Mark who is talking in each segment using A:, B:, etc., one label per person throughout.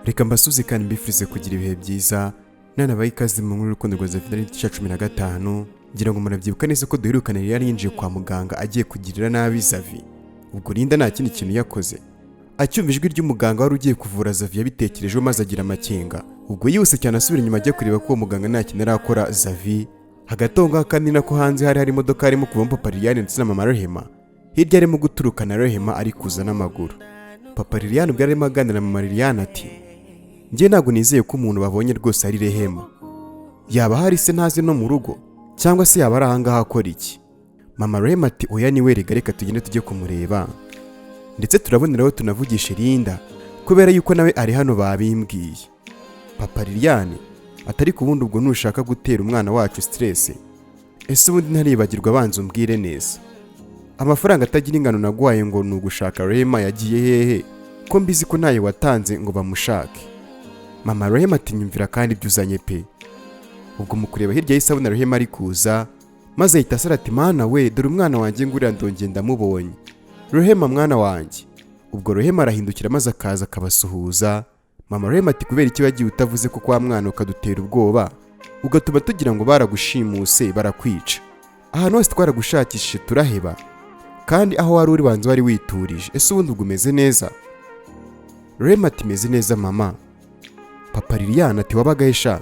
A: Reka mbasuze kandi mbifurize kugira ibihe byiza nanabaye ikaze mu nkuru y'urukundo rwa Zavina n'igice 15 ngira ngo murabyibuka neza ko duherukana yari yinjiye kwa muganga agiye kugirira nabi Zavi. Ubwo Linda nta kindi kintu yakoze, acyumva ijwi ry'umuganga wari ugiye kuvura Zavi yabitekerejeho maze agira amakenga. Ubwo yihuse cyane asubira inyuma ajya kureba ko uwo muganga nta kintu arakora Zavi. Hagati aho ngaho kandi nako hanze hari imodoka harimo kuvamo Papa Liliane ndetse na Mama Rehema. Hirya arimo guturuka na Rehema ari kuza n'amaguru. Papa Liliane ubwo arimo aganira na Mama Liliane ati, njye ntabwo nizeye ko umuntu babonye rwose ari Rehema. Yaba hari se ntazi no mu rugo cyangwa se yaba ari ahangaha akora iki? Mama Rehema ati, oya niwe reka tugende tujye kumureba ndetse turaboneraho tunavugisha Linda kubera yuko nawe ari hano babimbwiye. Papa Liliane atari kubundi ubwo nushaka gutera umwana wacu stress, ese ubundi ntaribagirwa abanza umbwire neza, amafaranga atagira ingano naguhaye ngo nugushaka Rehema yagiye hehe ko mbizi ko ntaye watanze ngo bamushake? Mama Rehema ati, nyumvira kandi byuzanye pe. Ubwo mu kureba hirya y'isabuna Rehema ari kuza maze ahita asara ati, mana we dore umwana wanjye ngurira ndongeye ndamubonye. Rehema mwana wanjye. Ubwo Rehema arahindukira maze akaza akabasuhuza. Mama Rehema ati, kubera iki wagiye utavuze ko kwa mwana ukadutera ubwoba ugatuma tugira ngo baragushimuse barakwica? Ahantu hose twaragushakishije turaheba kandi aho wari uri banze wari witurije, ese ubundi ubwo umeze neza? Rehema ati, meze neza mama. Papa Liliane ati, wabaga hesha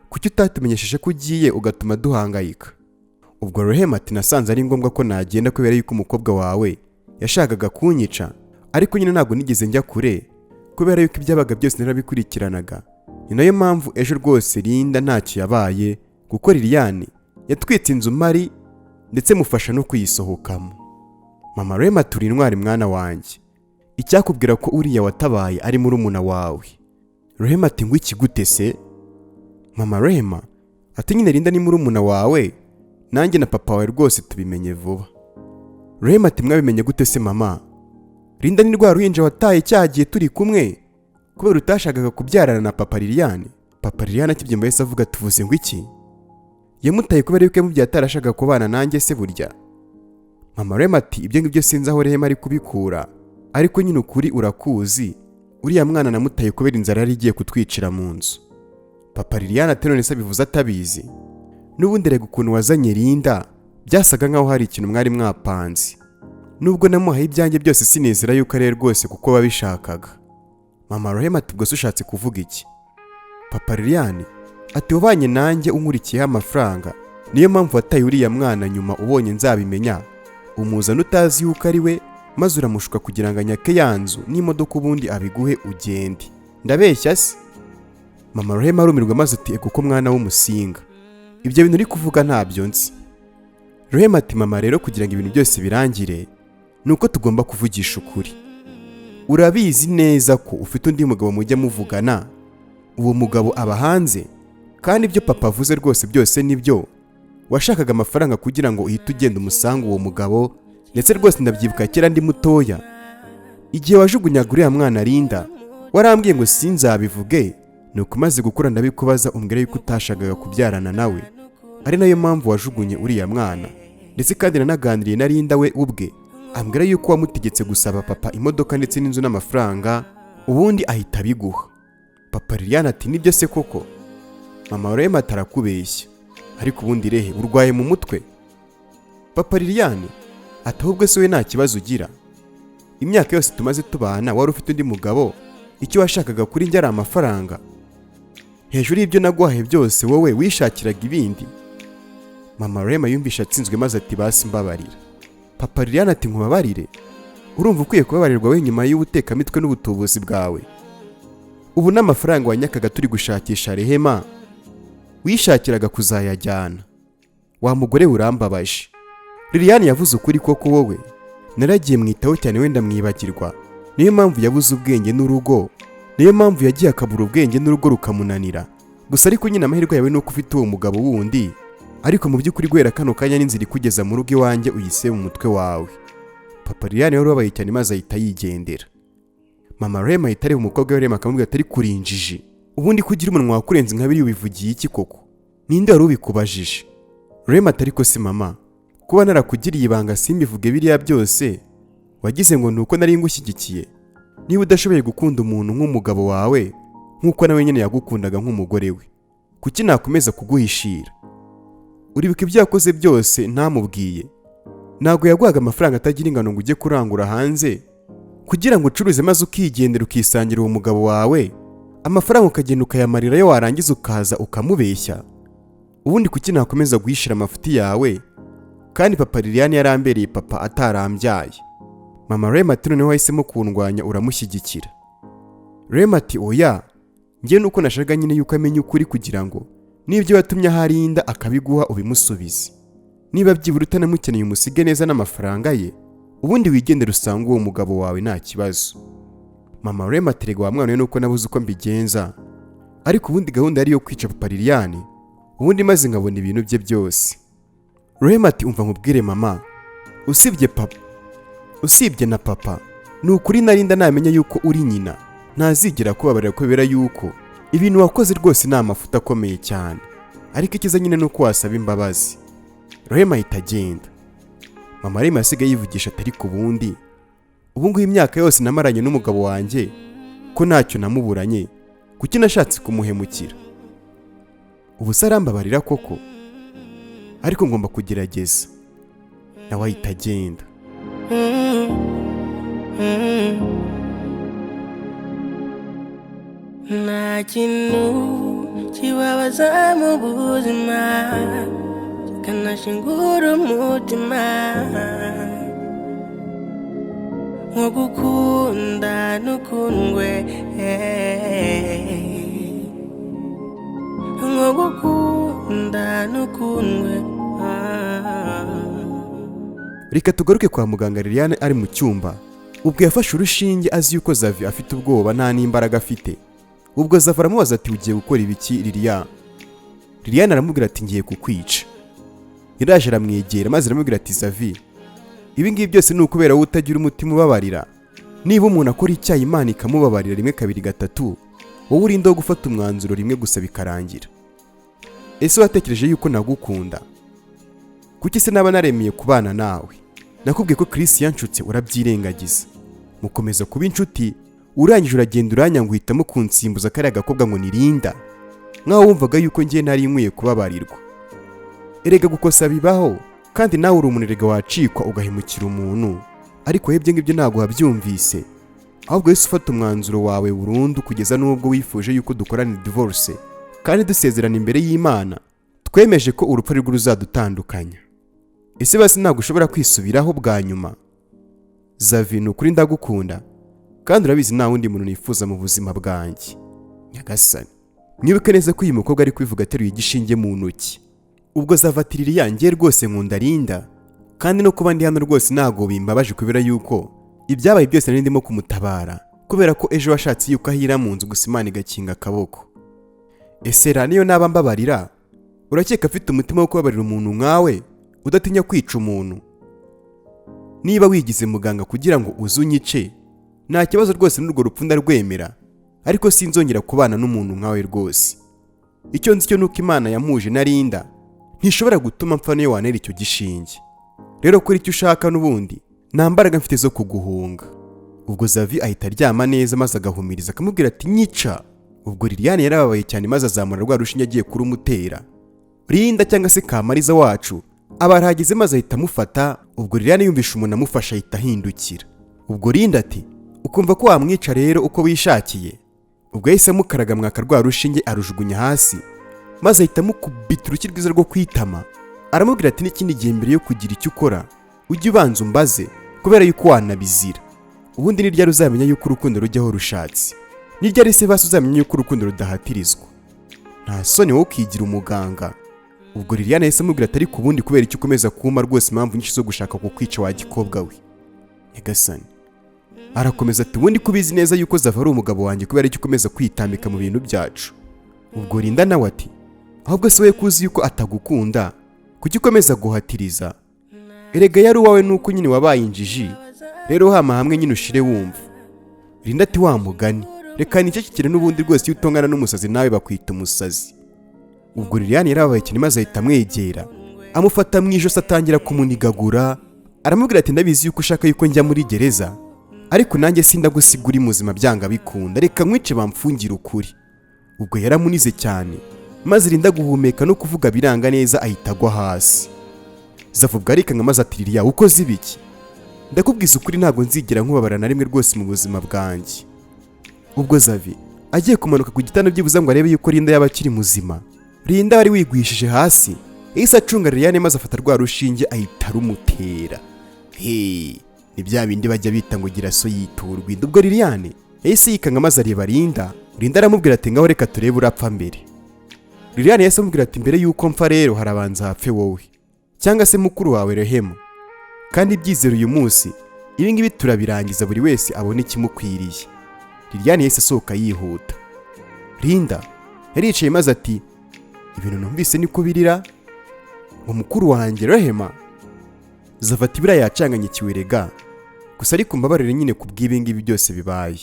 A: kuki utatumenyesheje ko ugiye ugatuma duhangayika? Ubwo Rehema ati, nasanze ari ngombwa ko nagenda kubera yuko umukobwa wawe yashakaga kunyica, ariko nyine ntabwo nigeze njya kure kubera yuko ibyabaga byose narabikurikiranaga. Ni nayo mpamvu ejo rwose Linda ntacyo yabaye kuko Liliane yatwitse inzu mari ndetse mufasha no kuyisohokamo. Mama Rehema ati, uri intwari mwana wanjye, icyakubwira ko uriya watabaye ari murumuna wawe. Rehema ati, ngo iki gute se? Mama Rehema ati, nyine Linda ni murumuna wawe, nanjye na papa wawe rwose tubimenye vuba. Rehema ati, mwabimenye gute se mama? Linda ni rwa ruhinja wataye cyagiye turi kumwe kubera utashakaga kubyarana na Papa Liliane. Papa Liliane akibyimba yese avuga, tuvuze ngo iki? Yamutaye kubera yuko yamubyaye atarashaka kubana nanjye se burya? Mama Rehema ati, ibyo ngibyo sinzi aho Rehema ari kubikura, ariko nyine ukuri urakuzi, uriya mwana namutaye kubera inzara yari igiye kutwicira mu nzu. Papa Liliane ati, none se bivuze atabizi? N'ubundi rega ukuntu wazanye Linda byasaga nkaho hari ikintu mwari mwapanze. Nubwo namuhaye ibyanjye byose sinizera yuko ari rwose kuko babishakaga. Mama Rehema ati, ubwo se ushatse kuvuga iki? Papa Liliane ati, wabanye nanjye unkurikiyeho amafaranga, niyo mpamvu wataye uriya mwana, nyuma ubonye nzabimenya umuzana utazi yuko ari we maze uramushuka kugira ngo anyake yanzu n'imodoka ubundi abiguhe ugende. Ndabeshya se? Mama Rehema arumirwa maze ati, ego ko mwana w'umusinga, ibyo bintu uri kuvuga ntabyo nzi. Rehema ati, mama rero kugira ngo ibintu byose birangire nuko tugomba kuvugisha ukuri. Urabizi neza ko ufite undi mugabo mujya muvugana, uwo mugabo aba hanze kandi ibyo papa avuze rwose byose nibyo. Washakaga amafaranga kugira ngo uhite ugenda umusangu uwo mugabo, ndetse rwose ndabyibuka kera ndi mutoya igihe wajugunyaga uriya mwana Linda warambwiye ngo sinzabivuge, nuko umaze gukura ndabikubaza umbwira yuko utashakaga kubyarana nawe, ari nayo mpamvu wajugunye uriya mwana. Ndetse kandi nanaganiriye na Linda we ubwe ambwira yuko wamutegetse gusaba papa imodoka ndetse n'inzu n'amafaranga ubundi ahita biguha. Papa Liliane ati, nibyo se koko? Mama Rehema atarakubeshya, ariko ubundi rehe urwaye mu mutwe? Papa Liliane ati, ahubwo se we nta kibazo ugira? Imyaka yose tumaze tubana wari ufite undi mugabo, icyo washakaga kuri njye ari amafaranga? Hejuru y'ibyo naguhaye byose wowe wishakiraga ibindi? Mama Rehema yumvisha atsinzwe maze ati, basi mbabarira. Papa Liliane ati, nkubabarire? Urumva ukwiye kubabarirwa we nyuma y'ubutekamitwe n'ubutubuzi bwawe? Ubu n'amafaranga wanyakaga turi gushakisha Rehema wishakiraga kuzayajyana. Wa mugore urambabaje. Liliane yavuze ukuri koko wowe? Naragiye mwitaho cyane wenda mwibagirwa, niyo mpamvu yabuze ubwenge n'urugo, niyo mpamvu yagiye akabura ubwenge n'urugo rukamunanira. Gusa ariko nyine amahirwe yawe nuko ufite uwo mugabo wundi, ariko mu by'ukuri guhera kano kanya n'inzira ikugeza mu rugo iwanjye uyise mu mutwe wawe. Papa Liliane wari wabaye cyane maze ahita yigendera. Mama Rehema ahita areba umukobwa we Rehema akamubwira atari kurinjiji, ubundi kugira umunwa wakurenze nka biri ubivugiye iki koko? Ninde wari ubikubajije? Rehema atari ko se mama, kuba narakugiriye ibanga simbivuge biriya byose wagize ngo nuko nari ngushyigikiye? Niba udashoboye gukunda umuntu nk'umugabo wawe nk'uko nawe nyine yagukundaga nk'umugore we, kuki nakomeza kuguhishira? Uribuka ibyo yakoze byose ntamubwiye? Ntabwo yaguhaga amafaranga atagira ingano ngo ujye kurangura hanze kugira ngo ucuruze maze ukigendera ukisangira uwo mugabo wawe, amafaranga ukagenda ukayamarira yo warangiza ukaza ukamubeshya? Ubundi kuki nakomeza guhishira amafuti yawe kandi papa Liliane yarambereye papa atarambyaye? Mama Rema ati noneho wahisemo kundwanya uramushyigikira. Rema ati oya, njye nuko nashaka nyine yuko amenya ukuri kugira ngo n'ibyo watumye aharinda akabiguha ubimusubize. Niba byibura utanamukeneye umusige neza n'amafaranga ye, ubundi wigendera usanga uwo mugabo wawe nta kibazo. Mama Rema ati rega wa mwana we nuko nabuze uko mbigenza, ariko ubundi gahunda yari yo kwica papa Liliane, ubundi maze nkabona ibintu bye byose. Rema ati umva nkubwire mama, usibye na papa, ni ukuri narinda namenya yuko uri nyina ntazigera kubabarira kubera yuko ibintu wakoze rwose ni amafuta akomeye cyane, ariko ikiza nyine nuko wasaba imbabazi. Rema ahita agenda. Mama Rema yasigaye yivugisha atari ku bundi, ubu ngubu imyaka yose namaranye n'umugabo wanjye ko ntacyo namuburanye, kuki nashatse kumuhemukira? Ubu se arambabarira koko? Ariko ngomba kugerageza. Nawe ahita agenda.
B: Nta kintu kibabaza mu buzima kikanashingura umutima nko gukunda n'ukundwe, nko gukunda n'ukundwe.
A: Reka tugaruke kwa muganga Liliane ari mu cyumba. Ubwo yafashe urushinge azi yuko Zavi afite ubwoba nta n'imbaraga afite. Ubwo Zavi aramubaza ati ugiye gukora ibiki Liliane? Liliane aramubwira ati ngiye kukwica. Iraje aramwegera maze aramubwira ati Zavi, ibi ngibi byose ni ukubera wowe utagira umutima ubabarira. Niba umuntu akora icyaha Imana ikamubabarira rimwe kabiri gatatu, wowe urinda gufata umwanzuro rimwe gusa bikarangira. Ese watekereje yuko nagukunda? Kuki se naba naremeye kubana nawe? Nakubwiye ko Chris yanshutse urabyirengagiza. Mukomeza kuba inshuti, urangije uragenda uranyanga uhitamo kunsimbuza kariya gakobwa ngo nirinda, nkaho wumvaga yuko ngiye ntari nkwiye kubabarirwa. Erega gukosa bibaho, kandi nawe uri umuntu erega wacikwa ugahemukira umuntu, ariko hebye ngibyo ntabwo wabyumvise. Ahubwo Yesu ufata umwanzuro wawe burundu kugeza n'ubwo wifuje yuko dukorana divorce, kandi dusezerana imbere y'Imana twemeje ko urupfu rwo ruzadutandukanya. Ese basi ntabwo ushobora kwisubiraho bwa nyuma? Zavi, ni ukuri ndagukunda kandi urabizi nta wundi muntu nifuza mu buzima bwanjye. Nyagasani, mwibuke neza ko uyu mukobwa ari kwivuga ateruye igishinge mu ntoki. Ubwo Zavi ati Liliane rwose nkunda Linda, kandi no kuba ndi hano rwose ntabwo bimbabaje kubera yuko ibyabaye byose nari ndimo kumutabara, kubera ko ejo washatse yuko ahira mu nzu gusa Imana igakinga akaboko. Ese ra niyo naba mbabarira, urakeka afite umutima wo kubabarira umuntu nkawe udatinya kwica umuntu? Niba wigize muganga kugira ngo uzunyice, nta kibazo rwose n'urwo rupfu ndarwemera, ariko sinzongera kubana n'umuntu nkawe rwose. Icyo nzi cyo nuko Imana yamuje na Linda ntishobora gutuma mpfa niyo wanera icyo gishinge. Rero kuri icyo ushaka n'ubundi nta mbaraga mfite zo kuguhunga. Ubwo Zavi ahita aryama neza maze agahumiriza akamubwira ati nyica. Ubwo Liliane yarababaye cyane maze azamura rwa rushinge agiye kurumutera. Linda cyangwa se Kamariza wacu abarahageze maze ahita amufata. Ubwo Liliane yumvisha umuntu amufasha ahita ahindukira. Ubwo Linda ati ukumva ko wamwica rero uko wishakiye? Ubwo yahise amukaraga mwaka rwa rushinge arujugunya hasi, maze ahita amukubita urushyi rwiza rwo kwitama. Aramubwira ati n'ikindi gihe mbere yo kugira icyo ukora ujye ubanza umbaze, kubera yuko wanabizira. Ubundi ni ryari uzamenya yuko urukundo rujyaho rushatse? Ni ryari se basi uzamenya yuko urukundo rudahatirizwa? Nta soni wowe ukigira umuganga. Ubwo Liliane yahise amubwira ati ariko ubundi kubera icyo ukomeza kuma rwose impamvu nyinshi zo gushaka kukwica wa gikobwa we? Nyagasani. Arakomeza ati ubundi kubizi neza yuko Zavi ari umugabo wanjye kubera icyo ukomeza kwitambika mu bintu byacu. Ubwo Linda nawe ati ahubwo se we kuzi yuko atagukunda, kuki ukomeza guhatiriza? Erega yari uwawe nuko nyine wabaye injiji, rero hama hamwe nyine ushire wumva. Linda ati wa mugani, reka nicyo kikire n'ubundi rwose iyo utongana n'umusazi nawe bakwita umusazi. Ubwo Liliane yarabaye cyane maze ahita amwegera, amufata mu ijosi atangira kumunigagura, aramubwira ati ndabizi yuko ushaka yuko njya muri gereza, ariko nanjye sindagusiga uri muzima byanga bikunda, reka nkwice bamfungire ukuri. Ubwo yaramunize cyane, maze Linda guhumeka no kuvuga biranga neza ahita agwa hasi. Zavu ubwo arikanga maze ati Liliya ukoze ibiki? Ndakubwiza ukuri ntabwo nzigera nkubabara na rimwe rwose mu buzima bwanjye. Ubwo Zavi agiye kumanuka ku gitanda byibuza ngo arebe yuko Linda yaba akiri muzima, Linda wari wigwishije hasi yahise acunga Liliane maze afata rwa rushinge ahita rumutera. Ni bya bindi bajya bita ngo gira so yiturwa. Ubwo Liliane yahise yikanga maze areba Linda aramubwira ati ngaho reka turebe urapfa mbere. Liliane yahise amubwira ati mbere yuko mpfa rero harabanza hapfe wowe cyangwa se mukuru wawe Rehema, kandi ibyizero uyu munsi ibi ngibi turabirangiza buri wese abone ikimukwiriye. Liliane yahise asohoka yihuta. Linda yari yicaye maze ati ibintu numvise niko birira ngo mukuru wanjye Rehema. Zavu ati biriya yacanganye kiwerega, gusa ariko mbabarire nyine kubw'ibi ngibi byose bibaye.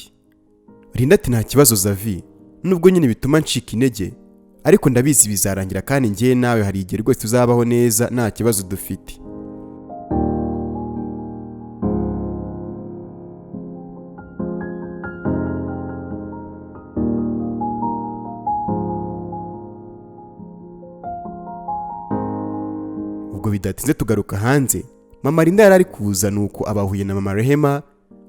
A: Linda ati nta kibazo Zavi, nubwo nyine bituma ncika intege, ariko ndabizi bizarangira kandi njye nawe hari igihe rwose tuzabaho neza nta kibazo dufite. Ubwo bidatinze tugaruka hanze, mama Linda yari ari kuza nuko abahuye na mama Rehema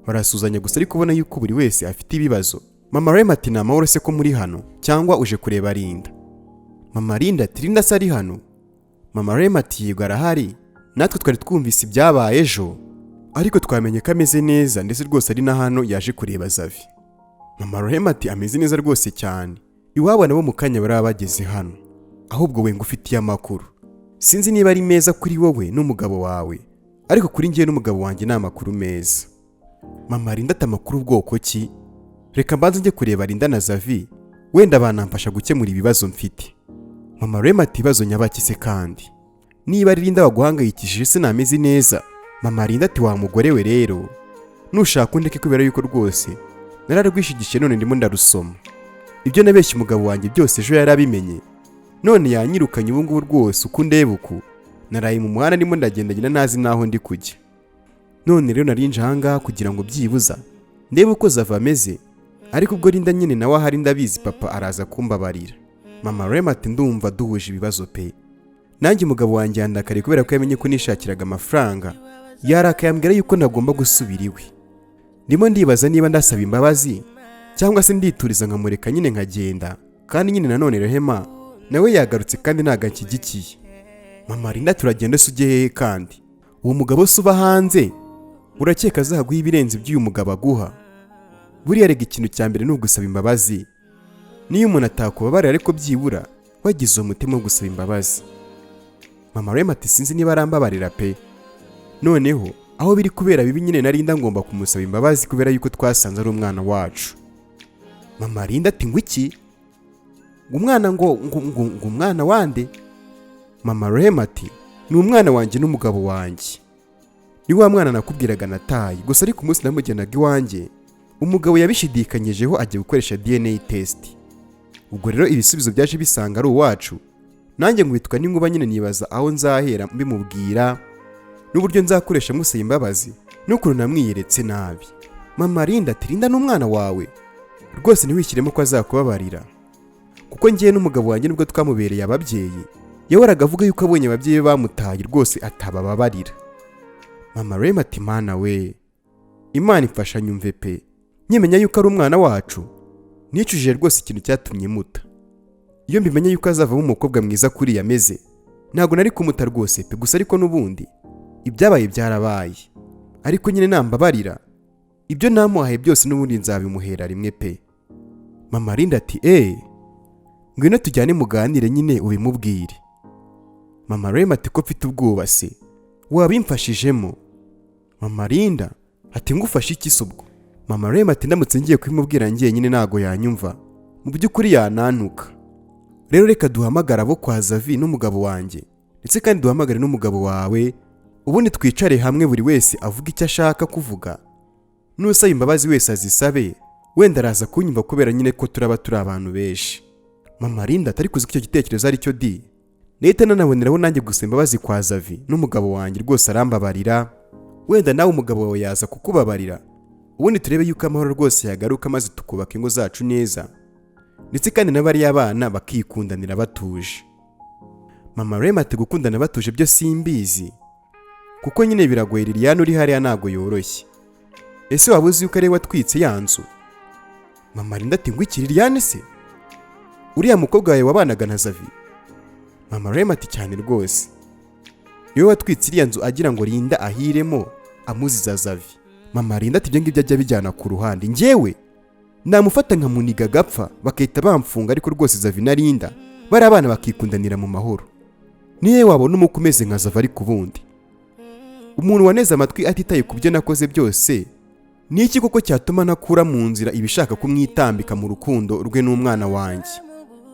A: barasuzanya, gusa ariko ubona yuko buri wese afite ibibazo. Mama Rehema ati ni amahoro se ko muri hano cyangwa uje kureba Linda? Mama Linda ati Linda se ari hano? Mama Rehema ati yego arahari, natwe twari twumvise ibyabaye ejo ariko twamenye ko ameze neza ndetse rwose ari na hano yaje kureba Zavi. Mama Rehema ati ameze neza rwose cyane, iwabo nabo mu kanya baraba bageze hano, ahubwo we ngufitiye amakuru. Sinzi niba ari meza kuri wowe n'umugabo wawe, ariko kuri njye n'umugabo wanjye ni amakuru meza. Mama Linda ati amakuru ubwoko ki? Reka mbanze njye kureba Linda na Zavi, wenda banamfasha gukemura ibibazo mfite. Mama Rehema ati ibibazo nyabaki se kandi? Niba ari Linda waguhangayikishije se nameze neza? Mama Linda ati wa mugore we rero, nushaka undeke kubera yuko rwose nararwishigishe none ndimo ndarusoma. Ibyo nabeshye umugabo wanjye byose ejo yarabimenye, none yanyirukanye ubu ngubu rwose uko ndeba uku naraye mu muhanda ndimo ndagendagenda nazi naho ndi kujya. None rero narinje ahangaha kugira ngo byibuza ndebe uko Zavi ameze, ariko ubwo Linda nyine nawe ahari ndabizi papa araza kumbabarira. Mama Rehema ati ndumva duhuje ibibazo pe, nanjye umugabo wanjye yandakariye kubera ko yamenye ko nishakiraga amafaranga, yarakayambwira yuko ntagomba gusubira iwe. Ndimo ndibaza niba ndasaba imbabazi cyangwa se ndituriza nkamureka nyine nkagenda, kandi nyine nanone Rehema nawe yagarutse kandi ntaganshyigikiye. Mama Linda turagenda se ujye hehe kandi? Uwo mugabo se uba hanze urakeka azaguha ibirenze iby'uyu mugabo aguha? Buriya rega ikintu cya mbere ni ugusaba imbabazi. Niyo umuntu atakubabarira ariko byibura wagize umutima wo gusaba imbabazi. Mama Rehema ati sinzi niba arambabarira pe, noneho aho biri kubera bibi nyine narinda ngomba kumusaba imbabazi kubera yuko twasanze ari umwana wacu. Mama Linda ati ngo iki? Umwana ngo umwana wande? Mama Rehema ati ni umwana wanjye n'umugabo wanjye, ni wa mwana nakubwiraga nataye, gusa ariko umunsi namujyanaga iwanjye umugabo yabishidikanyijeho ajya gukoresha DNA test. Ubwo rero ibisubizo byaje bisanga ari uwacu, nanjye ngwitwa n'inkuba nyine nibaza aho nzahera mbimubwira n'uburyo nzakoresha musaba imbabazi n'ukuntu namwiyeretse nabi. Mama Linda ati Linda n'umwana wawe rwose ntiwishyiremo ko azakubabarira, kuko ngiye n'umugabo wanjye nubwo twamubereye ababyeyi yahoraga avuga yuko abonye ababyeyi bamutaye rwose atabababarira. Mama Rehema ati mana we, Imana imfasha nyumve pe, nyemenya yuko ari umwana wacu nicujije rwose ikintu cyatumye muta. Iyo mbimenya yuko azavamo umukobwa mwiza kuri yameze ntago nari kumuta rwose pe, gusa ariko n'ubundi ibyabaye byarabaye, ariko nyine nambabarira ibyo namuhaye byose n'ubundi nzabimuhera rimwe pe. Mama Linda ati ngwino tujyane muganire nyine ubimubwire. Mama Rehema ati ko mfite ubwoba se wabimfashijemo? Mama Linda ati ngufashe iki se ubwo? Mama Rehema ati ndamutse ngiye kubimubwira ngiye nyine nago yanyumva, mu by'ukuri yananuka. Rero reka duhamagara abo kwa Zavi n'umugabo wanjye, ndetse kandi duhamagare n'umugabo wawe, ubundi twicare hamwe buri wese avuga icyo ashaka kuvuga, n'usaba imbabazi wese azisabe, wenda araza kunyumva kubera nyine ko turaba turi abantu benshi. Mama Linda atari kuzi ko icyo gitekerezo ari cyo nahita nanaboneraho nanjye gusaba imbabazi kwa Zavi n'umugabo wanjye rwose arambabarira, wenda nawe umugabo wawe yaza kukubabarira, ubundi turebe yuko amahoro rwose yagaruka maze tukubaka ingo zacu neza, ndetse kandi n'abariya bana bakikundanira batuje. Mama Rema ati gukundana batuje byo simbizi, kuko nyine biragoye. Liliane uri hariya ntabwo yoroshye. Ese waba uzi yuko ari we watwitse ya nzu? Mama Linda ati ngwiki Liliane se? Uriya mukobwa wawe wabanaga na Zavi? Mama Rema ati cyane rwose. Iyo watwitse iriya nzu agira ngo Linda ahiremo amuziza Zavi. Mama Linda ati ibyo ngibyo ajya bijyana ku ruhande. Njyewe namufata nkamuniga agapfa bakahita bamfunga, ariko rwose Zavi na Linda bari abana bakikundanira mu mahoro. Niye wabona umukwe umeze nka Zavi ari ku bundi. Umuntu waneze amatwi atitaye ku byo nakoze byose, ni iki koko cyatuma nakura mu nzira ibishaka kumwitambika mu rukundo rwe n'umwana wanjye?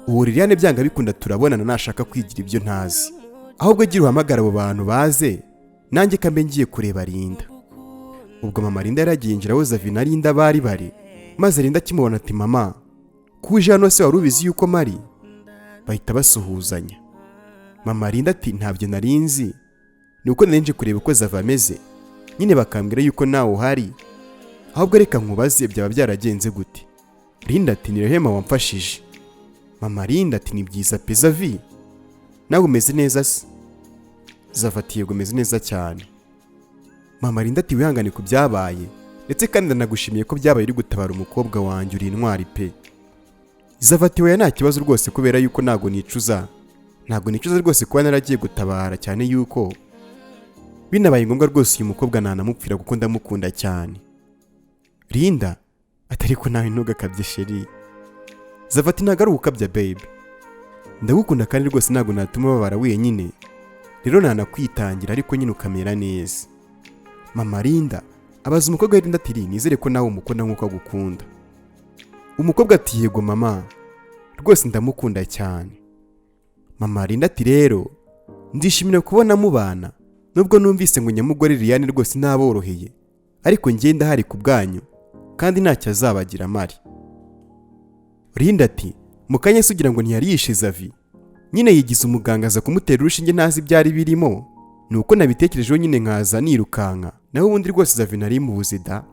A: Uwo Liliane byanga bikunda turabonana nashaka kwigira ibyo ntazi. Ahubwo gira uhamagara abo bantu baze, nanjye kambe ngiye kureba Linda. Ubwo Mama Linda yaragiye injira aho Zavi na Linda bari, maze Linda akimubona ati mama, kuje hano se wari ubizi yuko mari? Bahita basuhuzanya. Mama Linda ati ntabyo narinzi, ni uko nari kureba uko Zavi ameze, nyine bakambwira yuko nawe uhari, ahubwo reka nkubaze byaba byaragenze gute? Linda ati ni Rehema wamfashije. Mama Linda ati ni byiza pe Zavi, nawe umeze neza se? Zavi ati yego umeze neza cyane. Mama Linda ati wihangane ku byabaye, ndetse kandi ndanagushimiye ko byabaye uri gutabara umukobwa wanjye, uri intwari pe. Zavi ati oya nta kibazo rwose, kubera yuko ntago nicuza rwose kuba naragiye gutabara, cyane yuko binabaye ngombwa rwose uyu mukobwa nanamupfira kuko ndamukunda cyane. Linda ati ariko nawe ntugakabye sheri. Zavi ati ntago ari ugukabya babe, ndagukunda kandi rwose ntago natuma babara wenyine, rero nanakwitangira ariko nyine ukamera neza. Mama Linda abaza umukobwa Linda ati nizere ko nawe umukunda nk'uko agukunda. Umukobwa ati yego mama, rwose ndamukunda cyane. Mama Linda ati rero ndishimira kubona mubana, nubwo numvise ngo nyamugore Liliane rwose ntaboroheye, ariko ngenda hari ku bwanyu kandi ntacyo azabagira mari. Linda ati mukanya se ugira ngo ntiyari yishe Zavi? Nyine yigize umuganga aza kumutera urushinge ntazi ibyari birimo, nuko nabitekerejeho nyine nkaza nirukanka, naho ubundi rwose Zavi nari mubuze da.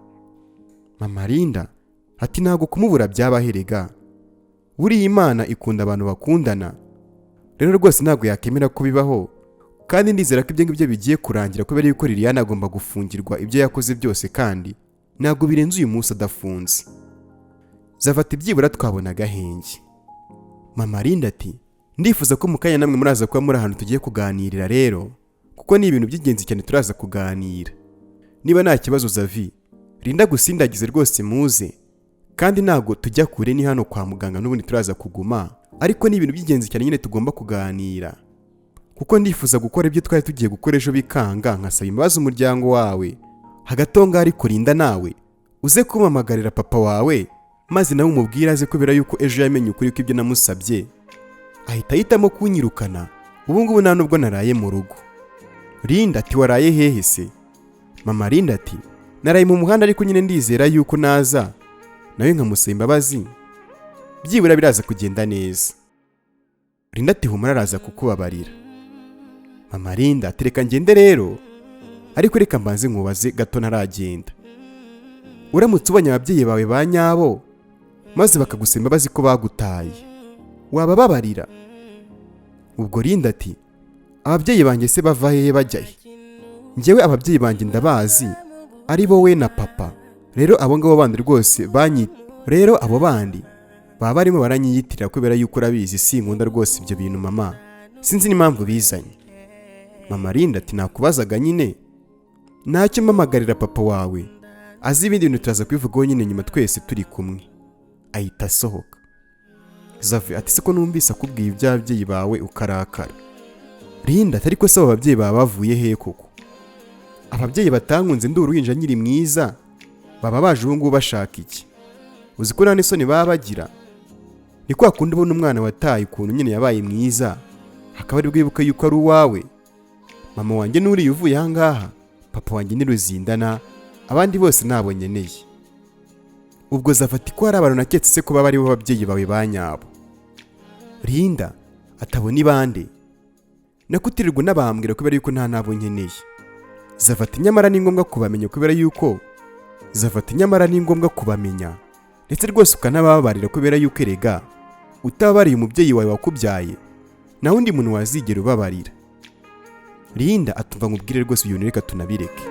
A: Mama Linda ati ntago kumubura byabaherega, buriya Imana ikunda abantu bakundana, rero rwose ntago yakemera ko bibaho, kandi ndizera ko ibyo ngibyo bigiye kurangira, kubera yuko Liliane agomba gufungirwa ibyo yakoze byose, kandi ntago birenze uyu munsi adafunze. Zavi ati byibura twabona agahenge. Mama Linda ati ndifuza ko mukanya namwe muraza kuba muri ahantu tugiye kuganirira rero, kuko ni ibintu by'ingenzi cyane turaza kuganira. Niba nta kibazo Zavi, Linda gusindagize rwose muze, kandi ntago tujya kure, ni hano kwa muganga n'ubundi turaza kuguma, ariko ni ibintu by'ingenzi cyane nyine tugomba kuganira, kuko ndifuza gukora ibyo twari tugiye gukora ejo bikanga, nkasaba imbabazi umuryango wawe hagatonga, ariko Linda nawe uze kumamagarira papa wawe maze nawe umubwira aze, kubera yuko ejo yamenye ukuri ko ibyo namusabye ahita ahitamo kunyirukana. Ubu ngubu nta nubwo naraye mu rugo. Linda ati waraye hehe se? Mama Linda ati naraye mu muhanda, ariko nyine ndizera yuko naza nawe nkamusaba imbabazi byibura biraza kugenda neza. Linda ati humura araza kukubabarira. Mama Linda ati reka ngende rero, ariko reka mbanze nkubaze gato ntaragenda. Uramutse ubonye ababyeyi bawe ba nyabo maze bakagusaba imbabazi ko bagutaye, wabababarira? Ubwo Linda ati ababyeyi banjye se bava hehe bajya he? Njyewe ababyeyi banjye ndabazi, ari bo we na papa, rero abo ngabo bandi rwose abo bandi baba barimo baranyiyitirira, kubera yuko urabizi sinkunda rwose ibyo bintu mama, sinzi n'impamvu bizanye. Mama Linda ati nakubazaga nyine, ntacyo mpamagarira papa wawe, azi ibindi bintu turaza kubivugaho nyine nyuma twese turi kumwe. Ahita asohoka. Zavi ati se ko numvise akubwiye iby'ababyeyi bawe ukarakara? Linda ati ariko se ababyeyi baba bavuye he koko? Ababyeyi batankunze ndi uruhinja nyiri mwiza baba baje ubu ngubu bashaka iki? Uzi ko nta n'isoni baba bagira? Ni kwa kundi ubona umwana wataye ukuntu nyine yabaye mwiza, akaba ari bwibuke yuko ari uwawe. Mama wanjye n'uriya uvuye aha ngaha, papa wanjye ni Ruzindana, abandi bose nabo nkeneye. Ubwo Zavi ati ko hari abantu naketse se ko baba ari bo babyeyi bawe ba nyabo. Linda atabona ibande nakutirirwa n'abambwira kubera yuko nta nabo nkeneye. Zavati nyamara ni ngombwa kubamenya kubera yuko Zavati nyamara ni ngombwa kubamenya ndetse rwose ukanababarira kubera yuko erega utabariye umubyeyi wawe wakubyaye na undi muntu wazigera ubabarira. Linda atumva nkubwire rwose ibintu reka tunabireke.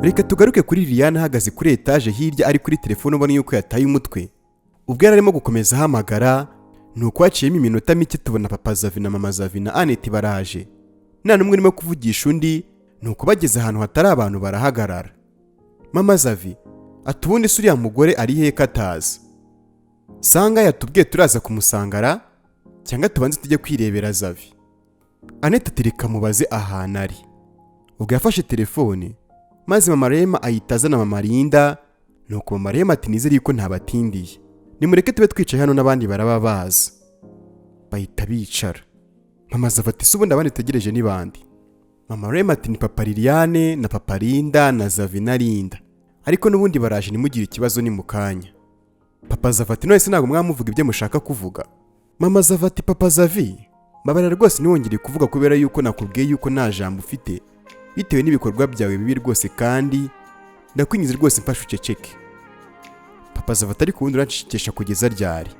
A: Reka tugaruke kuri Liliane ahagaze kuri etaje hirya ari kuri telefone ubona yuko yataye umutwe. Ubwo yari arimo gukomeza ahamagara nuko haciyemo iminota mike tubona papa Zavi na mama Zavi na Annette baraje. Nta n'umwe urimo kuvugisha undi nuko bageze ahantu hatari abantu barahagarara. Mama Zavi ati ubundi se uriya mugore ari hehe kataza? Sanga yatubwiye turaza kumusangara cyangwa tubanze tujye kwirebera Zavi. Annette ati reka mubaze ahantu ari. Ubwo yafashe telefone maze mama Rema ayitaza na mama Linda nuko mama Rema ati nizere yuko ntabatindiye. Nimureke tube twicaye hano n'abandi baraba baza. Bahita bicara. Mama Zavi ati subundi abandi tegereje ni bandi? Mama Rema ati ni papa Liliane na papa Linda na Zavi na Linda. Ariko n'ubundi baraje nimugire ikibazo ni mukanya. Papa Zavi ati none se ntabwo mwamuvuga ibyo mushaka kuvuga? Mama Zavi ati papa Zavi mbabarira rwose ntiwongere kuvuga kubera yuko nakubwiye yuko nta jambo ufite bitewe n'ibikorwa byawe bibi rwose kandi ndakwingiza rwose mfashe uceceke. Papa Zavi ati ariko ubundi uranshikisha kugeza ryari?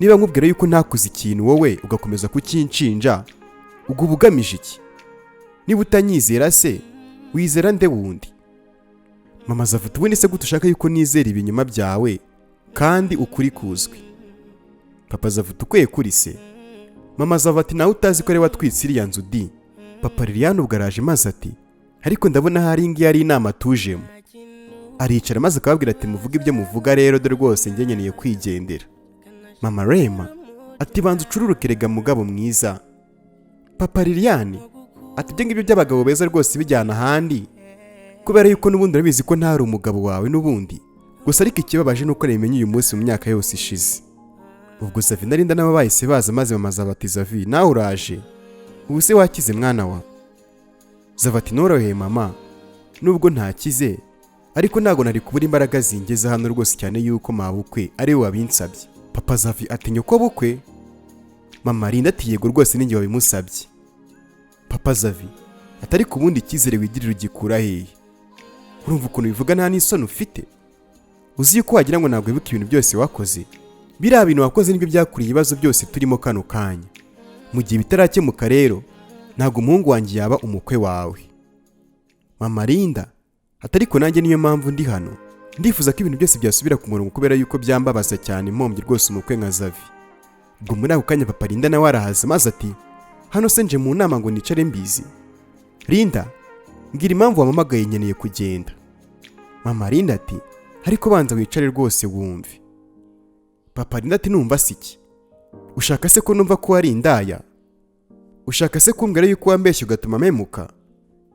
A: Niba nkubwira yuko ntakoze ikintu wowe ugakomeza kukinshinja ubwo ubugamije iki? Niba utanyizera se wizera nde wundi? Mama Zavi ati ubundi se gute ushaka yuko nizera ibinyoma byawe kandi ukuri kuzwi? Papa Zavi ati ukwiye kuri se? Mama Zavi ati nawe utazi ko ari watwitse iriya nzu di? Papa Liliane ubwo araje maze ati ariko ndabona hari ngiye ari inama tujemo. Aricara maze akababwira ati muvuge ibyo muvuga rero dore rwose njye nkeneye kwigendera. Mama Rema ati banza ucururuke rega mugabo mwiza. Papa Liliane ati ibyo ngibyo by'abagabo beza rwose bijyana ahandi kubera yuko n'ubundi urabizi ko ntari umugabo wawe n'ubundi. Gusa ariko ikibabaje nuko remenye uyu munsi mu myaka yose ishize. Ubwo Zavi na Linda nabo bahise baza maze mama Zavi ati Zavi nawe uraje? Ubu se wakize mwana wa? Zavi ati noroheye mama nubwo ntakize ariko ntago nari kubura imbaraga zingeza hano rwose cyane yuko mabukwe ari we wabinsabye. Papa Zavi ati nyoko bukwe? Mama Linda ati yego rwose ninjye wabimusabye. Papa Zavi atari ku bundi ikizere wigirira ugikura hehe? Urumva ukuntu bivuga nta n'isoni ufite? Uzi yuko wagira ngo ntabwo wibuka ibintu byose wakoze? Biriya bintu wakoze nibyo byakuriye ibibazo byose turimo kano kanya. Mu gihe bitarakemuka rero ntabwo umuhungu wanjye yaba umukwe wawe. Mama Linda atari ko nanjye niyo mpamvu ndi hano. Ndifuza ko ibintu byose byasubira ku murongo kubera yuko byambabaza cyane mpombye rwose umukwe nka Zavi. Ubwo muri ako kanya papa Linda nawe arahaza maze ati hano se nje mu nama ngo nicare mbizi? Linda mbwira impamvu wamamagaye nkeneye kugenda. Mama Linda ati ariko banza wicare rwose wumve. Papa Linda ati numva siki? Ushaka se ko numva ko ari indaya? Ushaka se kumbwira yuko wambeshye ugatuma memuka?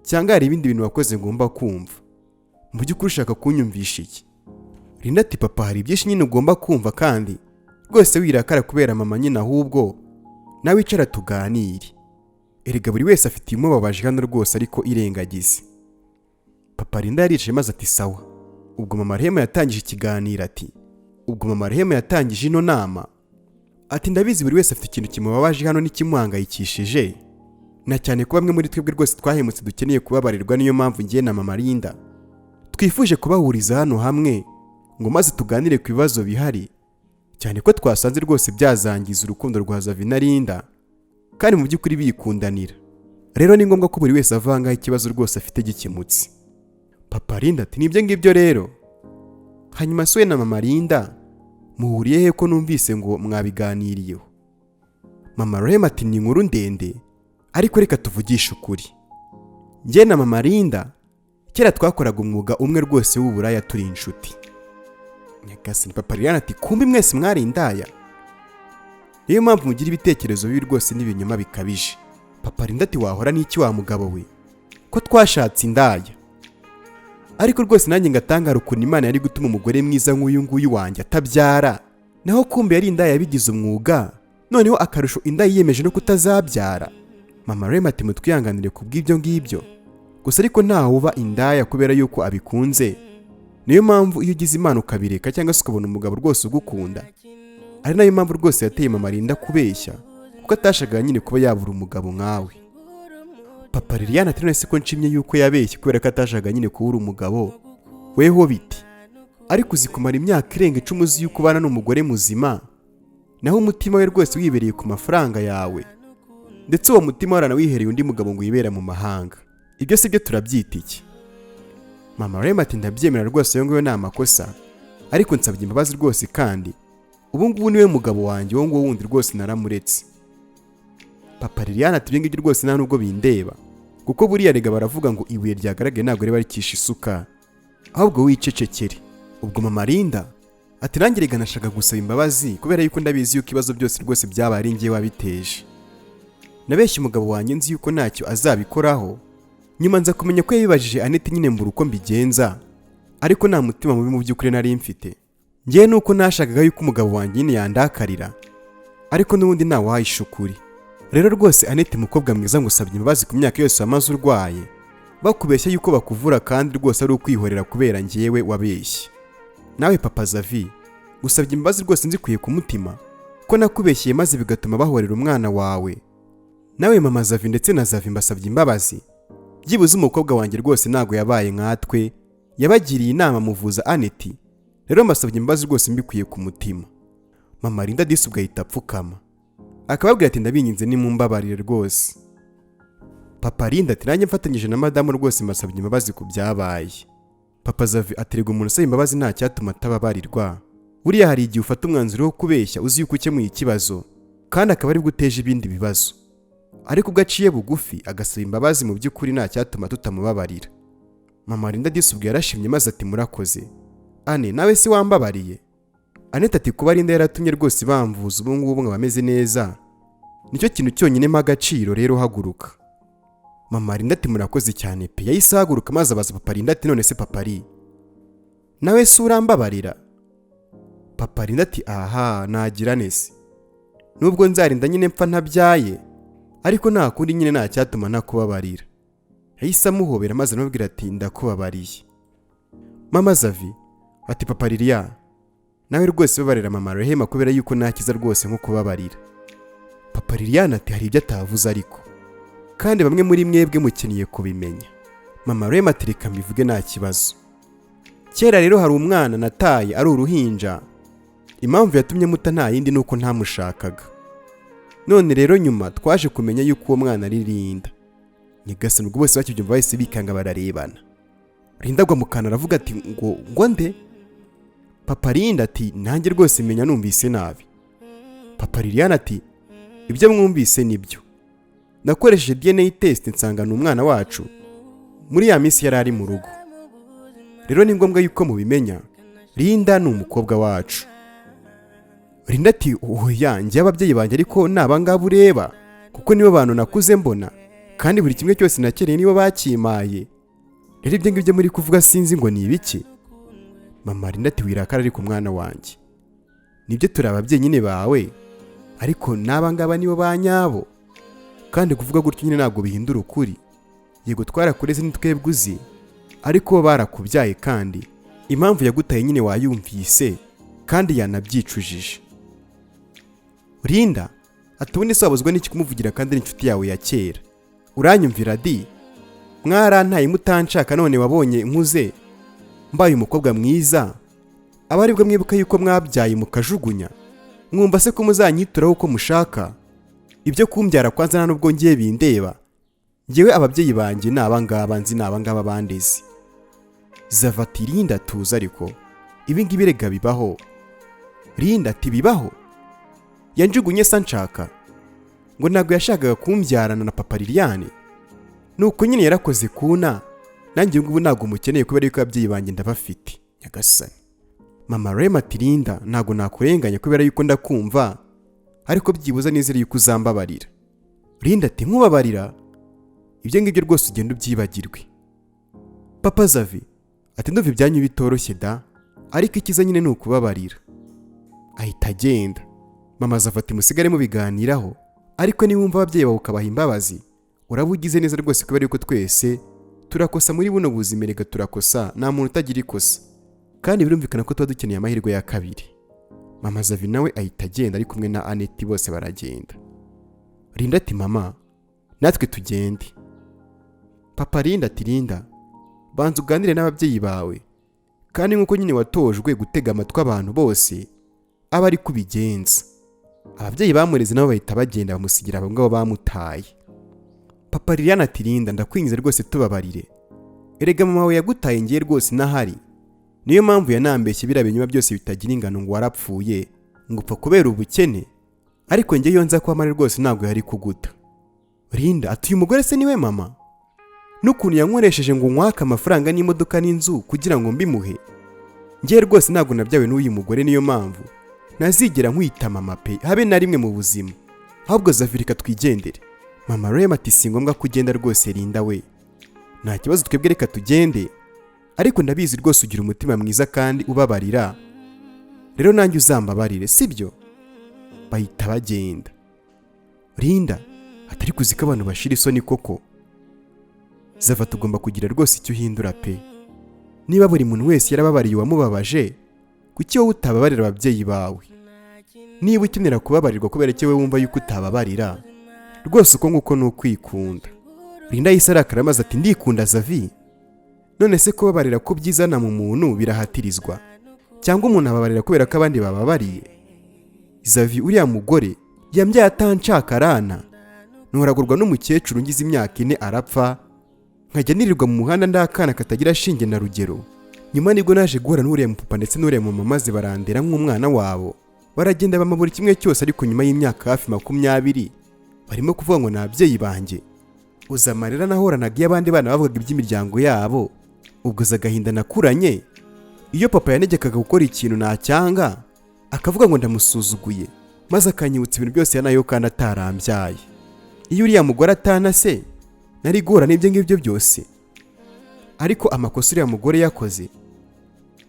A: Cyangwa hari ibindi bintu wakoze ngomba kumva? Mu by'ukuri ushaka kunyumvisha iki? Linda ati papa hari byinshi nyine ugomba kumva kandi rwose wirakara kubera mama nyine ahubwo nawe icara tuganire. Erega buri wese afite imubabaje hano rwose ariko irengagize. Papa Linda yaricaye maze ati sawa. Ubwo mama Rehema yatangije ikiganiro ati ubwo mama Rehema yatangije ino nama ati ndabizi buri wese afite ikintu kimubabaje hano n'ikimuhangayikishije na cyane ko bamwe muri twebwe rwose twahemutse dukeneye kubabarirwa niyo mpamvu ngiye na mama Linda twifuje kubahuriza hano hamwe ngo maze tuganire ku bibazo bihari cyane ko twasanze rwose byazangiza urukundo rwa Zavi na Linda kandi mu by'ukuri bikundanira. Rero ni ngombwa ko buri wese avanga ikibazo rwose afite gikemutse. Papa Linda ati nibyo ngibyo rero. Hanyuma sowe na mama Linda muhuriye he ko numvise ngo mwabiganiriyeho? Mama Rehema ati ni inkuru ndende ariko reka tuvugishe ukuri. Njye na mama Linda kera twakoraga umwuga umwe rwose w'uburaya turi inshuti. Nyagasani Papa Liliane ati kumbi mwese mwari indaya? Niyo mpamvu mugira ibitekerezo bibi rwose n'ibinyoma bikabije. Papa Linda ati wahora n'iki wa mugabo we ko twashatse indaya? Ariko rwose nanjye ngatangara ukuntu Imana yari gutuma umugore mwiza nk'uyu nguyu wanjye atabyara naho kumbe yari indaya yabigize umwuga noneho akarusho inda yiyemeje no kutazabyara. Mama Rema ati mutwihanganire kubw'ibyo ngibyo, gusa ariko ntawe uba indaya kubera yuko abikunze. Niyo mpamvu iyo ugize imana ukabireka cyangwa se ukabona umugabo rwose ugukunda, ari nayo mpamvu rwose yateye Mama Linda kubeshya, kuko atashakaga nyine kuba yabura umugabo nkawe. Papa Liliane ati none se ko nshimye yuko yabeshye kubera ko atashakaga nyine kubura umugabo, weho biti? Ariko uzi kumara imyaka irenga 10 uzi yuko ubana n'umugore muzima, naho umutima we rwose wibereye ku mafaranga yawe, ndetse uwo mutima waranawihereye undi mugabo ngo yibera mu mahanga. Ibyo si byo turabyita iki? Mama Rema ati ndabyemera rwose, yo ngo ni amakosa, ariko nsabye imbabazi rwose, kandi ubu ngubu niwe mugabo wanjye, wo ngo wundi rwose naramuretse. Papa Liliane ati ibyo ngibyo rwose nta nubwo bindeba, kuko buriya rega baravuga ngo ibuye ryagaragaye ntabwo riba rikisha isuka, ahubwo wicecekere. Ubwo Mama Linda ati nanjye rega nashaka gusaba imbabazi kubera yuko ndabizi yuko ibibazo byose rwose byaba ari njye wabiteje. Nabeshye umugabo wanjye nzi yuko ntacyo azabikoraho, nyuma nza kumenya ko yabibajije Annette nyine mbura uko mbigenza, ariko nta mutima mubi mu by'ukuri nari mfite. Ngiye nuko nashakaga yuko umugabo wanjye nyine yandakarira, ariko n'ubundi nta wahisha ukuri. Rero rwose Annette mukobwa mwiza, ngusabye imbabazi ku myaka yose wamaze urwaye, bakubeshya yuko bakuvura kandi rwose ari ukwihorera kubera ngiyewe wabeshye. Nawe Papa Zavi, ngusabye imbabazi rwose nzikuye ku mutima ko nakubeshyeye maze bigatuma bahorera umwana wawe. Nawe Mama Zavi ndetse na Zavi mbasabye imbabazi, byibuze umukobwa wanjye rwose ntago yabaye nkatwe, yabagiriye inama muvuza Annette. Rero mbasabye imbabazi rwose mbikuye ku mutima. Mama Linda disi ubwo ahita apfukama akababwira ati ndabinginze nimumbabarire rwose. Papa Linda ati nanjye mfatanyije na madamu rwose mbasabye imbabazi ku byabaye. Papa Zavi aterega umuntu usaba imbabazi nta cyatuma atababarirwa. Buriya hari igihe ufata umwanzuro wo kubeshya uzi yuko ukemuye ikibazo, kandi akaba ari guteje ibindi bibazo, ariko ubwo aciye bugufi agasaba imbabazi mu by'ukuri nta cyatuma tutamubabarira. Mama Linda disi ubwo yarashimye maze ati murakoze. Ane nawe si wambabariye? Annette ati kuba Linda yaratumye rwose bamvuza ubu ngubu nkabameze neza, nicyo kintu cyonyine mpa agaciro, rero haguruka. Mama Linda ati murakoze cyane pe. Yahise ahaguruka maze abaza Papa Linda ati none se Papa Li, nawe si urambabarira? Papa Linda ati aha nagira nese, nubwo nzarinda nyine mpfa ntabyaye, ariko nta kundi nyine nta cyatuma nakubabarira. Yahise amuhobera maze amubwira ati ndakubabariye. Mama Zavi ati Papa Liliane, nawe rwose babarira Mama Rehema kubera yuko nakiza rwose nko kubabarira. Papa Liliane ati hari ibyo atavuze ariko, kandi bamwe muri mwebwe mukeniye kubimenya. Mama Rehema ati reka mbivuge nta kibazo. Kera rero hari umwana nataye ari uruhinja, impamvu yatumye muta nta yindi nuko ntamushakaga. None rero nyuma twaje kumenya yuko uwo mwana ari Linda. Nyagasani ubwo bose bakibyumva bahise bikanga bararebana. Linda agwa mu kantu aravuga ati ngo nde? Papa Linda ati nanjye rwose menya numvise nabi. Papa Liliane ati ibyo mwumvise nibyo, nakoresheje DNA test nsanga n'umwana wacu muri ya minsi yari ari mu rugo. Rero ni ngombwa yuko mubimenya, Linda ni umukobwa wacu. Linda ati oya njye ababyeyi banjye ariko nabangaba ureba, kuko nibo bantu nakuze mbona, kandi buri kimwe cyose nakereye nibo bakimaye. Rero ibyo ngibyo muri kuvuga sinzi ngo ni ibiki. Mama Linda ati wirakara ariko umwana wanjye, nibyo turi ababyeyi nyine bawe, ariko nabangaba nibo banyabo, kandi kuvuga gutyo nyine ntabwo bihindura ukuri. Yego twarakureze nitwebwe uzi, ariko barakubyaye kandi impamvu yagutaye nyine wayumvise kandi yanabyicujije. Linda ati ubundi se wabuzwa n'iki kumuvugira kandi n'inshuti yawe ya kera? Uranyumvira di? Mwarantaye mutanshaka none wabonye nkuze mbaye umukobwa mwiza, aba aribwo mwibuka yuko mwabyaye mukajugunya? Mwumva se ko muzanyituraho uko mushaka? Ibyo kumbyara kwanza nta nubwo ngiye bindeba, ngewe ababyeyi banjye nabangaba nzi nabangaba bandezi. Zavati Linda tuza ariko ibi ngibi rega bibaho. Linda ati bibaho? Yanjugunye sa nshaka ngo ntabwo yashakaga kumbyarana na Papa Liliane, nuko nyine yarakoze kuna, nanjye ngubu ntabwo mukeneye kubera yuko ababyeyi banjye ndabafite. Nyagasani. Mama Rema ati Linda ntabwo nakurenganya kubera yuko ndakumva, ariko byibuza nizere yuko uzambabarira. Linda ati nkubabarira? Ibyo ngibyo rwose ugenda ubyibagirwe. Papa Zavi ati ndumva ibyanyu bitoroshye da, ariko ikiza nyine ni ukubabarira. Ahita agenda. mama azafata musigare mubiganiraho, ariko niba wumva ababyeyi bawe ukabaha imbabazi uraba ugize neza rwose, kubera yuko twese turakosa muri buno buzima, reka turakosa, nta muntu utagira ikosa, kandi birumvikana ko tuba dukeneye amahirwe ya kabiri. Mama Zavi nawe ahita agenda ari kumwe na Aneti, bose baragenda. Linda ati mama natwe tugende. Papa Linda ati Linda banza uganire n'ababyeyi bawe, kandi nk'uko nyine watojwe gutega amatwi abantu bose aba ari kubigenza. Ababyeyi bamureze nabo bahita bagenda bamusigira abo ngabo bamutaye. Papa Liliane ati Linda ndakwingize rwose tubabarire, erega mama we yagutaye ngiye rwose nahari, niyo mpamvu yanambeshye biriya binyuma byose bitagira ingano ngo warapfuye ngo upfa kubera ubukene, ariko njye yonza ko amare rwose ntabwo yari kuguta. Linda ati uyu mugore se niwe mama? N'ukuntu yankoresheje ngo nkwaka amafaranga n'imodoka n'inzu kugira ngo mbimuhe, njye rwose ntabwo nabyawe n'uyu mugore, niyo mpamvu nazigera nkwita mama pe habe na rimwe mu buzima, ahubwo Zavirika twigendere. Mama Rema ati si ngombwa kugenda rwose Linda we, nta kibazo twebwe reka tugende, ariko ndabizi rwose ugira umutima mwiza kandi ubabarira, rero nanjye uzambabarire sibyo? Bahita bagenda. Linda atari kuzika abantu bashira isoni koko. Zava tugomba kugira rwose icyo uhindura pe, niba buri muntu wese yarababariye uwamubabaje, kuki wowe utababarira ababyeyi bawe? Niba ukenera kubabarirwa kubera icyo wowe wumva yuko utababarira, rwose uko nguko ni ukwikunda. Linda yise arakara maze ati ndikunda Zavi, none se kubabarira ko byizana mu muntu birahatirizwa, cyangwa umuntu ababarira kubera ko abandi bababariye? Zavi uriya mugore yambyaye atanshaka arana, nturagurwa n'umukecuru ngize imyaka 4 arapfa, nkajya nirirwa mu muhanda ndakana katagira shinge na rugero. Nyuma nibwo naje guhura n'uriya mupapa ndetse n'uriya mama maze barandera nk'umwana wabo, baragenda bamabura kimwe cyose, ariko nyuma y'imyaka hafi 20 barimo kuvuga ngo nabyeyi banjye. Uza amarira nahoranaga iyo abandi bana bavugaga iby'imiryango yabo, ubwo zagahinda nakuranye iyo papa yanegekaga gukora ikintu nacyanga akavuga ngo ndamusuzuguye, maze akanyibutsa ibintu byose yanayo kandi atarambyaye. Iyo uriya mugore atana se nari guhura n'ibyo ngibyo byose, ariko amakosa uriya mugore yakoze,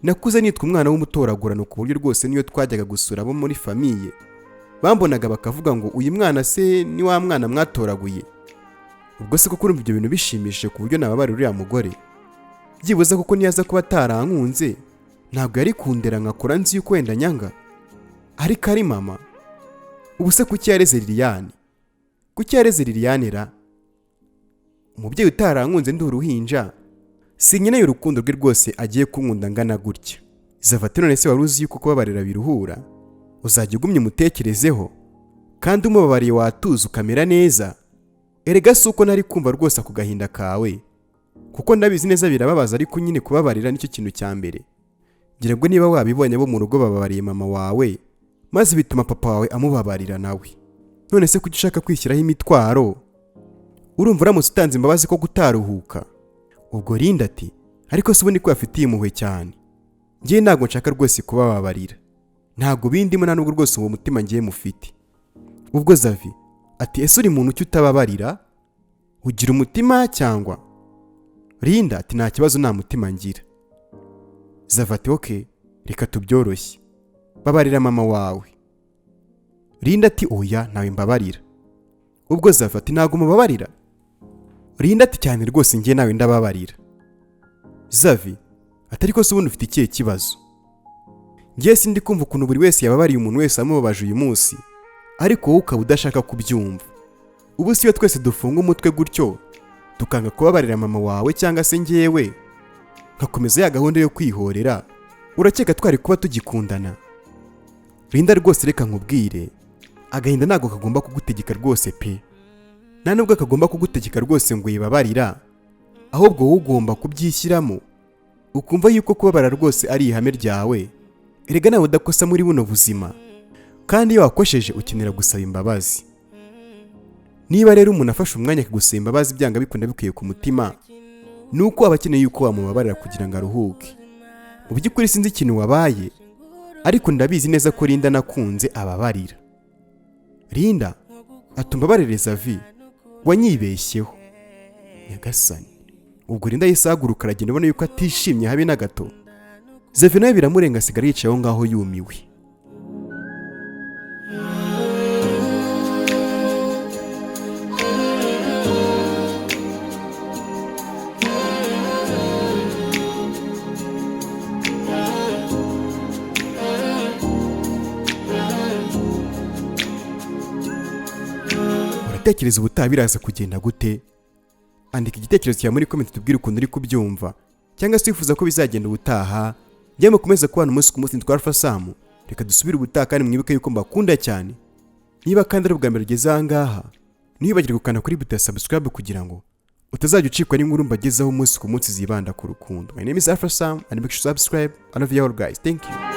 A: nakuze nitwa umwana w'umutoragurano ku buryo rwose niyo twajyaga gusura abo muri famiye bambonaga bakavuga ngo uyu mwana se ni wa mwana mwatoraguye. Ubwo se kuko urumva ibyo bintu bishimishije ku buryo nababarira uriya mugore? Byibuze kuko niyaza kuba atarankunze ntabwo yari kundera nkakora nzi yuko wenda nyanga, ariko ari mama. Ubu se kuki yareze Liliane? Kuki yareze Liliane ra? Umubyeyi utarankunze ndi uruhinja, sinkeneye urukundo rwe rwose agiye kunkunda ngana gutya. Zavati none se wari uzi yuko kubabarira biruhura? Uzajya ugumye umutekerezeho, kandi umubabariye watuza ukamera neza. Erega si uko nari kumva rwose ako gahinda kawe, kuko ndabizi neza birababaza, ariko nyine kubabarira nicyo kintu cya mbere. Ngira ngo niba wabibonye bo mu rugo bababariye mama wawe, maze bituma papa wawe amubabarira nawe, none se kuki ushaka kwishyiraho imitwaro? Urumva uramutse utanze imbabazi ko gutaruhuka? Ubwo Linda ati ariko se ubundi ko afitiye impuhwe cyane, ngiye ntabwo nshaka rwose kubababarira, ntabwo bindimo nta nubwo rwose uwo mutima ngiye mufite. Ubwo Zavi ati ese uri muntu cyo utababarira? Ugira umutima cyangwa? Linda ati nta kibazo nta mutima ngira. Zavi ati okay, reka tubyoroshye, babarira mama wawe. Linda ati oya nawe mbabarira. Ubwo Zavi ati ntabwo mubabarira? Linda ati cyane rwose ngiye nawe ndababarira. Zavi ati ariko se ubundi ufite ikihe kibazo? Ngiye sindi kumva ukuntu buri wese yababariye umuntu wese amubabaje uyu munsi, ariko wowe ukaba udashaka kubyumva. Ubu si yo twese dufunga umutwe gutyo tukanga kubabarira mama wawe cyangwa se ngewe nkakomeza ya gahunda yo kwihorera, urakeka twari kuba tugikundana? Linda rwose reka nkubwire, agahinda ntabwo kagomba kugutegeka rwose pe, nta nubwo kagomba kugutegeka rwose ngo yibabarira, ahubwo wowe ugomba kubyishyiramo ukumva yuko kubabara rwose ari ihame ryawe. Erega nawe udakosa muri buno buzima, kandi iyo wakosheje ukenera gusaba imbabazi. Niba rero umuntu afashe umwanya akagusaba imbabazi byanga bikunda bikwiye ku mutima, nuko aba akeneye yuko wamubabarira kugira ngo aruhuke. Mu by'ukuri sinzi ikintu wabaye, ariko ndabizi neza ko Linda nakunze ababarira. Linda atumbabarire Zavi, wanyibeshyeho nyagasani. Ubwo Linda yisaguruka aragenda ubona yuko atishimye habe na gato. Zavi nawe biramurenga asigara yicaye aho ngaho yumiwe. utekereza ubutaha biraza kugenda gute? Andika igitekerezo cyawe muri comment tubwire ukuntu uri kubyumva, cyangwa se wifuza ko bizagenda ubutaha. Njye mukomeza kubana umunsi ku munsi nitwa Alpha Sam. Reka dusubire ubutaha kandi mwibuke yuko mbakunda cyane. Niba kandi ari ubwa mbere ugeze aha ngaha, ntibagire gukanda kuri buto ya subscribe kugira ngo utazajya ucikwa n'inkuru mbagezaho umunsi ku munsi zibanda ku rukundo. My name is Alpha Sam and make sure to subscribe. I love you all guys. Thank you.